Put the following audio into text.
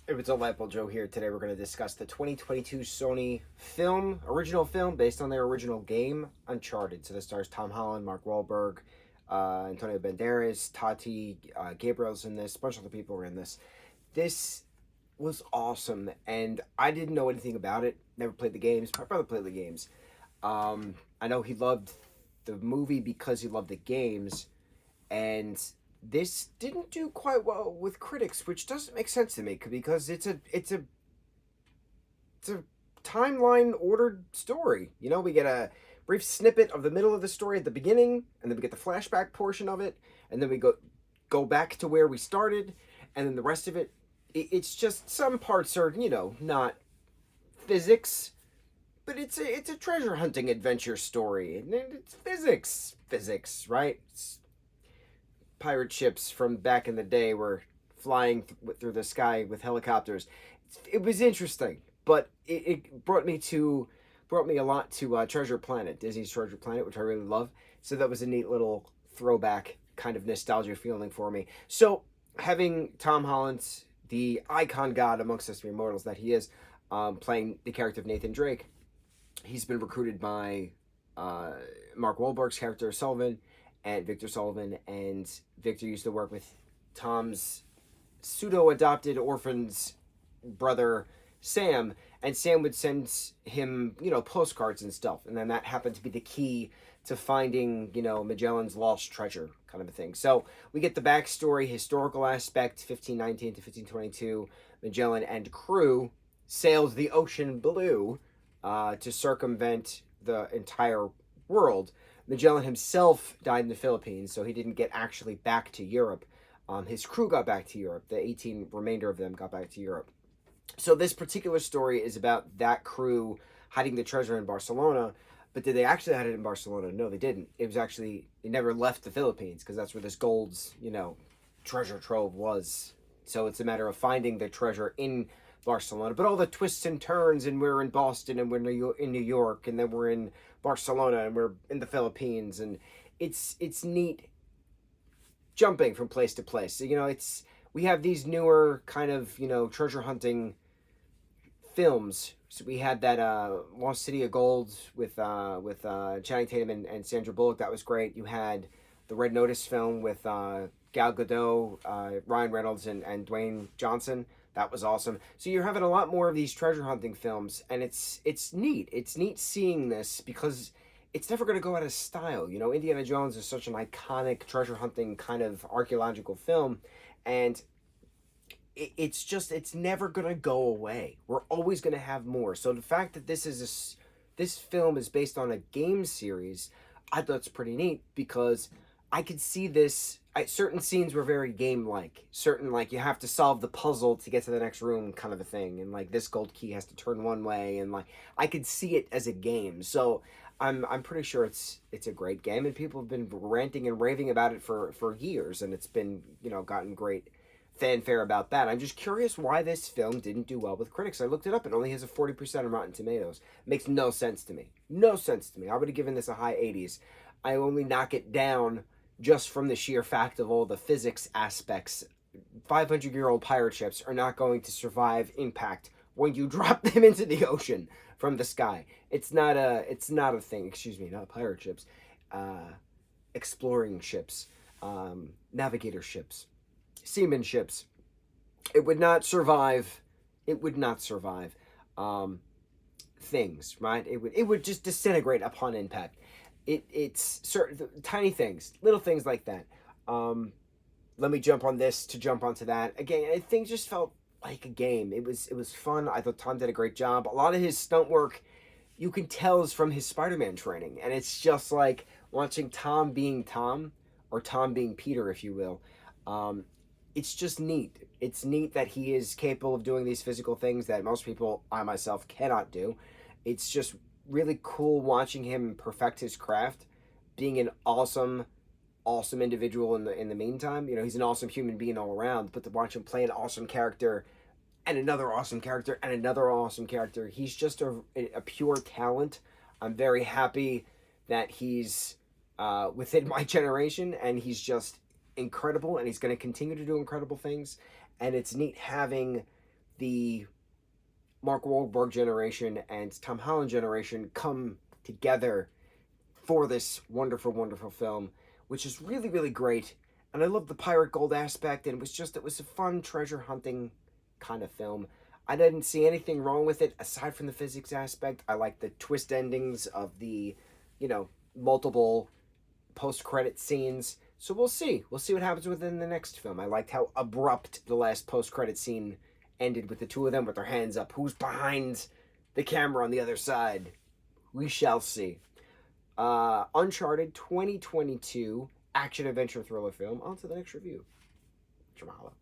Hey, what's up, lightboltjoe here. Today we're going to discuss the 2022 Sony film, original film based on their original game, Uncharted. So this stars Tom Holland, Mark Wahlberg, Antonio Banderas, Tati, Gabriel's in this. A bunch of other people were in this. This was awesome, and I didn't know anything about it. Never played the games. My brother played the games. I know he loved the movie because he loved the games, and this didn't do quite well with critics, which doesn't make sense to me because it's a timeline ordered story. You know, we get a brief snippet of the middle of the story at the beginning, and then we get the flashback portion of it, and then we go back to where we started, and then the rest of it's just some parts are, not physics, but it's a treasure hunting adventure story, and it's physics, right? It's pirate ships from back in the day were flying through the sky with helicopters. It was interesting, but it brought me a lot to Treasure Planet, Disney's Treasure Planet, which I really love. So that was a neat little throwback kind of nostalgia feeling for me. So having Tom Holland, the icon god amongst us mere mortals that he is, playing the character of Nathan Drake, he's been recruited by Mark Wahlberg's character Sullivan and Victor Sullivan, and Victor used to work with Tom's pseudo-adopted orphan's brother Sam, and Sam would send him, postcards and stuff, and then that happened to be the key to finding, Magellan's lost treasure, kind of a thing. So we get the backstory, historical aspect, 1519 to 1522. Magellan and crew sailed the ocean blue to circumvent the entire world. Magellan himself died in the Philippines, so he didn't get actually back to Europe. His crew got back to Europe. The 18 remainder of them got back to Europe. So this particular story is about that crew hiding the treasure in Barcelona. But did they actually hide it in Barcelona? No, they didn't. It was actually, they never left the Philippines because that's where this gold's, treasure trove was. So it's a matter of finding the treasure in Barcelona. But all the twists and turns, and we're in Boston, and we're in New York, and then we're in Barcelona, and we're in the Philippines, and it's neat jumping from place to place. So, we have these newer kind of, treasure hunting films. So we had that Lost City of Gold with Channing Tatum and Sandra Bullock. That was great. You had the Red Notice film with Gal Gadot, Ryan Reynolds, and Dwayne Johnson. That was awesome. So you're having a lot more of these treasure hunting films, and it's neat. It's neat seeing this because it's never going to go out of style. Indiana Jones is such an iconic treasure hunting kind of archaeological film, and it's never going to go away. We're always going to have more. So the fact that this film is based on a game series, I thought it's pretty neat because I could see this. Certain scenes were very game-like. Certain, like, you have to solve the puzzle to get to the next room kind of a thing. And, like, this gold key has to turn one way. And, like, I could see it as a game. So I'm pretty sure it's a great game. And people have been ranting and raving about it for years. And it's been, gotten great fanfare about that. I'm just curious why this film didn't do well with critics. I looked it up. It only has a 40% on Rotten Tomatoes. It makes no sense to me. No sense to me. I would have given this a high 80s. I only knock it down just from the sheer fact of all the physics aspects. 500-year-old pirate ships are not going to survive impact when you drop them into the ocean from the sky. It's not a thing. Excuse me, not pirate ships. Exploring ships, navigator ships, seaman ships. It would not survive. It would not survive things, right? It would just disintegrate upon impact. It's certain tiny things, little things like that. Let me jump on this to jump onto that. Again, things just felt like a game. It was fun. I thought Tom did a great job. A lot of his stunt work, you can tell, is from his Spider-Man training, and it's just like watching Tom being Tom, or Tom being Peter, if you will. It's just neat. It's neat that he is capable of doing these physical things that most people, I myself, cannot do. It's just really cool watching him perfect his craft, being an awesome individual in the meantime. He's an awesome human being all around, but to watch him play an awesome character and another awesome character and another awesome character, he's just a pure talent. I'm very happy that he's within my generation, and he's just incredible, and he's going to continue to do incredible things. And it's neat having the Mark Wahlberg generation and Tom Holland generation come together for this wonderful, wonderful film, which is really, really great. And I love the pirate gold aspect, and it was a fun treasure hunting kind of film. I didn't see anything wrong with it aside from the physics aspect. I like the twist endings of the, multiple post credit scenes. So we'll see. We'll see what happens within the next film. I liked how abrupt the last post credit scene ended with the two of them with their hands up. Who's behind the camera on the other side? We shall see. Uncharted 2022 action adventure thriller film. On to the next review. Mahalo.